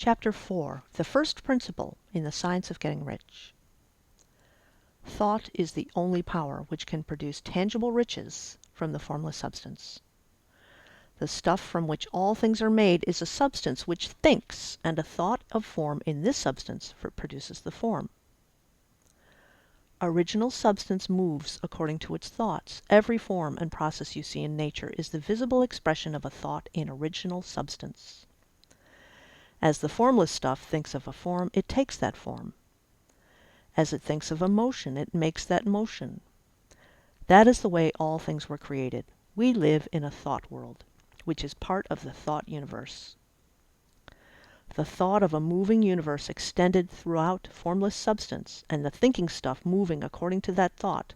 Chapter 4, the first principle in the science of getting rich. Thought is the only power which can produce tangible riches from the formless substance. The stuff from which all things are made is a substance which thinks, and a thought of form in this substance produces the form. Original substance moves according to its thoughts. Every form and process you see in nature is the visible expression of a thought in original substance. As the formless stuff thinks of a form, it takes that form. As it thinks of a motion, it makes that motion. That is the way all things were created. We live in a thought world, which is part of the thought universe. The thought of a moving universe extended throughout formless substance, and the thinking stuff moving according to that thought,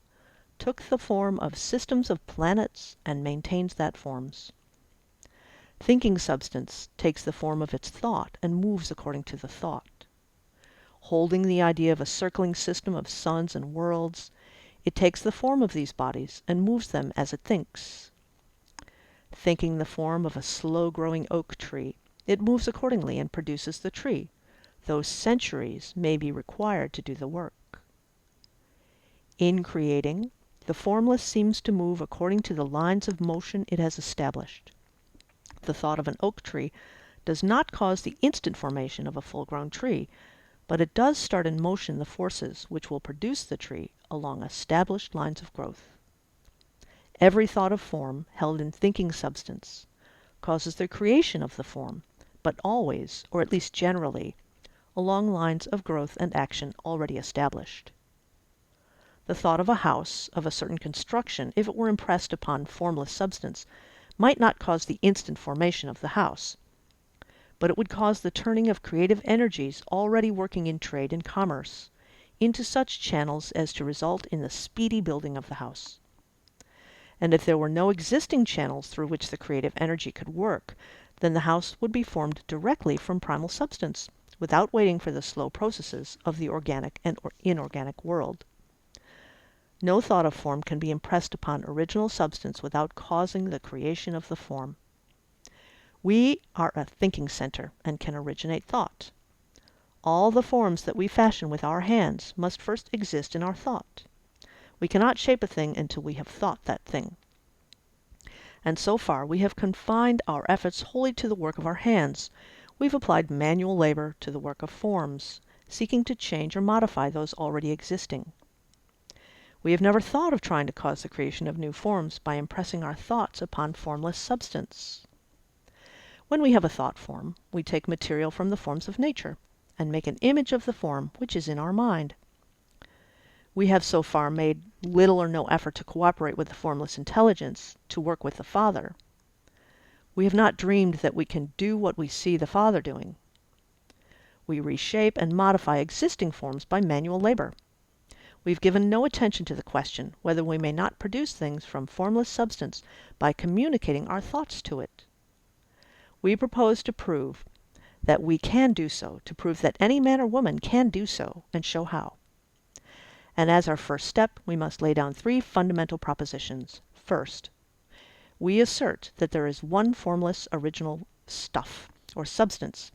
took the form of systems of planets and maintains that forms. Thinking substance takes the form of its thought and moves according to the thought. Holding the idea of a circling system of suns and worlds, it takes the form of these bodies and moves them as it thinks. Thinking the form of a slow-growing oak tree, it moves accordingly and produces the tree, though centuries may be required to do the work. In creating, the formless seems to move according to the lines of motion it has established. The thought of an oak tree does not cause the instant formation of a full-grown tree, but it does start in motion the forces which will produce the tree along established lines of growth. Every thought of form held in thinking substance causes the creation of the form, but always, or at least generally, along lines of growth and action already established. The thought of a house of a certain construction, if it were impressed upon formless substance, might not cause the instant formation of the house, but it would cause the turning of creative energies already working in trade and commerce into such channels as to result in the speedy building of the house. And if there were no existing channels through which the creative energy could work, then the house would be formed directly from primal substance, without waiting for the slow processes of the organic and inorganic world. No thought of form can be impressed upon original substance without causing the creation of the form. We are a thinking center and can originate thought. All the forms that we fashion with our hands must first exist in our thought. We cannot shape a thing until we have thought that thing. And so far we have confined our efforts wholly to the work of our hands. We've applied manual labor to the work of forms, seeking to change or modify those already existing. We have never thought of trying to cause the creation of new forms by impressing our thoughts upon formless substance. When we have a thought form, we take material from the forms of nature and make an image of the form which is in our mind. We have so far made little or no effort to cooperate with the formless intelligence, to work with the Father. We have not dreamed that we can do what we see the Father doing. We reshape and modify existing forms by manual labor. We've given no attention to the question whether we may not produce things from formless substance by communicating our thoughts to it. We propose to prove that we can do so, to prove that any man or woman can do so, and show how. And as our first step, we must lay down 3 fundamental propositions. First, we assert that there is one formless original stuff, or substance,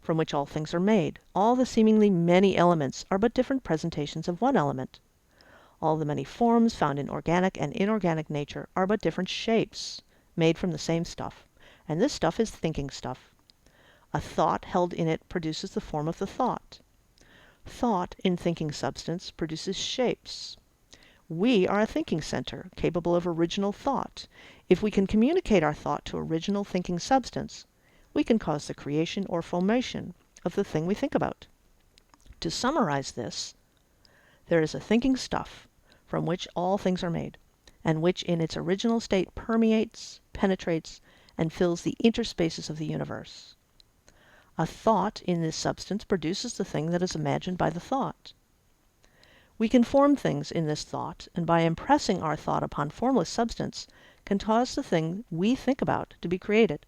from which all things are made. All the seemingly many elements are but different presentations of one element. All the many forms found in organic and inorganic nature are but different shapes, made from the same stuff, and this stuff is thinking stuff. A thought held in it produces the form of the thought. Thought in thinking substance produces shapes. We are a thinking center, capable of original thought. If we can communicate our thought to original thinking substance, we can cause the creation or formation of the thing we think about. To summarize this, there is a thinking stuff from which all things are made, and which in its original state permeates, penetrates, and fills the interspaces of the universe. A thought in this substance produces the thing that is imagined by the thought. We can form things in this thought, and by impressing our thought upon formless substance, can cause the thing we think about to be created.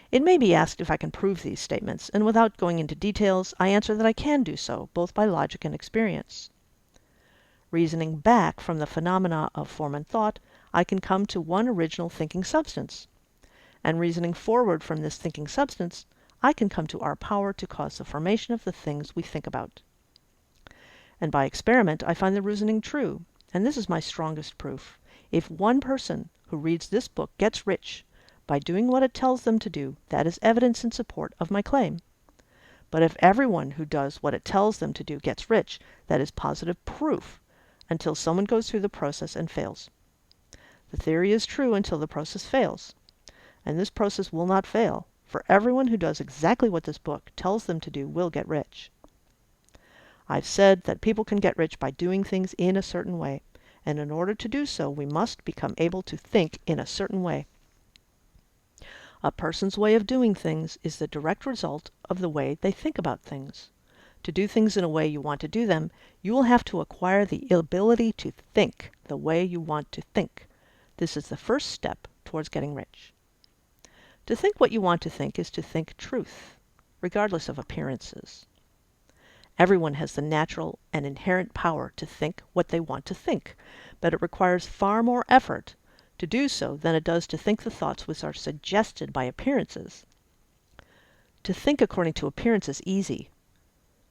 It may be asked if I can prove these statements, and without going into details, I answer that I can do so, both by logic and experience. Reasoning back from the phenomena of form and thought, I can come to one original thinking substance. And reasoning forward from this thinking substance, I can come to our power to cause the formation of the things we think about. And by experiment, I find the reasoning true, and this is my strongest proof. If one person who reads this book gets rich by doing what it tells them to do, that is evidence in support of my claim. But if everyone who does what it tells them to do gets rich, that is positive proof, until someone goes through the process and fails. The theory is true until the process fails, and this process will not fail, for everyone who does exactly what this book tells them to do will get rich. I've said that people can get rich by doing things in a certain way, and in order to do so, we must become able to think in a certain way. A person's way of doing things is the direct result of the way they think about things. To do things in a way you want to do them, you will have to acquire the ability to think the way you want to think. This is the first step towards getting rich. To think what you want to think is to think truth, regardless of appearances. Everyone has the natural and inherent power to think what they want to think, but it requires far more effort to do so than it does to think the thoughts which are suggested by appearances. To think according to appearance is easy.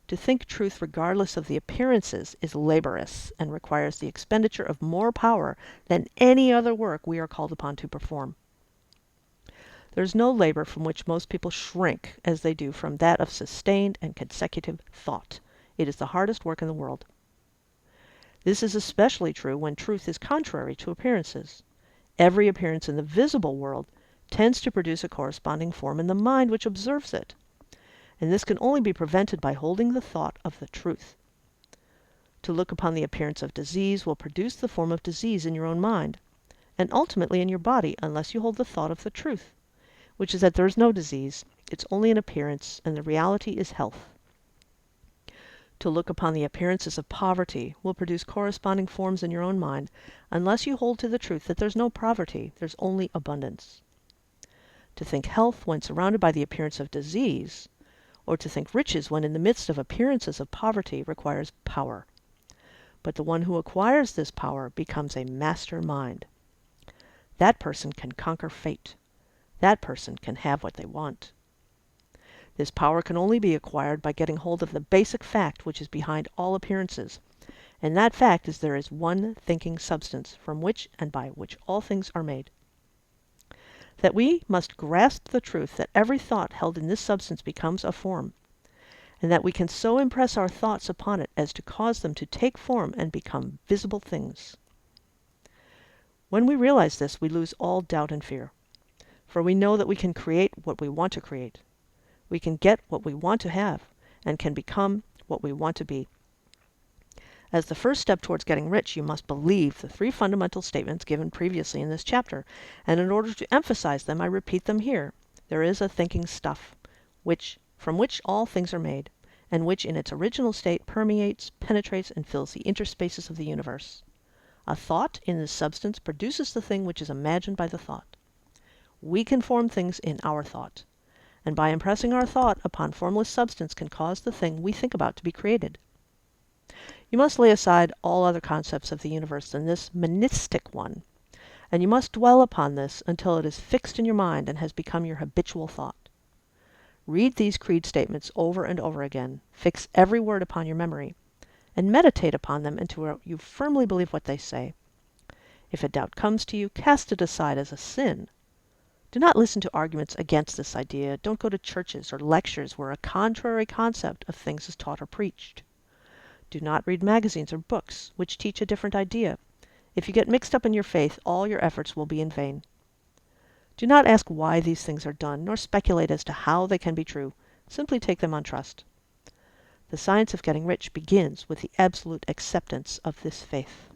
To think truth regardless of the appearances is laborious and requires the expenditure of more power than any other work we are called upon to perform. There is no labor from which most people shrink as they do from that of sustained and consecutive thought. It is the hardest work in the world. This is especially true when truth is contrary to appearances. Every appearance in the visible world tends to produce a corresponding form in the mind which observes it, and this can only be prevented by holding the thought of the truth. To look upon the appearance of disease will produce the form of disease in your own mind, and ultimately in your body, unless you hold the thought of the truth, which is that there is no disease, it's only an appearance, and the reality is health. To look upon the appearances of poverty will produce corresponding forms in your own mind, unless you hold to the truth that there's no poverty, there's only abundance. To think health when surrounded by the appearance of disease, or to think riches when in the midst of appearances of poverty, requires power. But the one who acquires this power becomes a master mind. That person can conquer fate. That person can have what they want. This power can only be acquired by getting hold of the basic fact which is behind all appearances, and that fact is there is one thinking substance from which and by which all things are made. That we must grasp the truth that every thought held in this substance becomes a form, and that we can so impress our thoughts upon it as to cause them to take form and become visible things. When we realize this, we lose all doubt and fear. For we know that we can create what we want to create. We can get what we want to have, and can become what we want to be. As the first step towards getting rich, you must believe the three fundamental statements given previously in this chapter, and in order to emphasize them, I repeat them here. There is a thinking stuff, from which all things are made, and which in its original state permeates, penetrates, and fills the interspaces of the universe. A thought in this substance produces the thing which is imagined by the thought. We can form things in our thought, and by impressing our thought upon formless substance can cause the thing we think about to be created. You must lay aside all other concepts of the universe than this monistic one, and you must dwell upon this until it is fixed in your mind and has become your habitual thought. Read these creed statements over and over again, fix every word upon your memory, and meditate upon them until you firmly believe what they say. If a doubt comes to you, cast it aside as a sin. Do not listen to arguments against this idea. Don't go to churches or lectures where a contrary concept of things is taught or preached. Do not read magazines or books which teach a different idea. If you get mixed up in your faith, all your efforts will be in vain. Do not ask why these things are done, nor speculate as to how they can be true. Simply take them on trust. The science of getting rich begins with the absolute acceptance of this faith.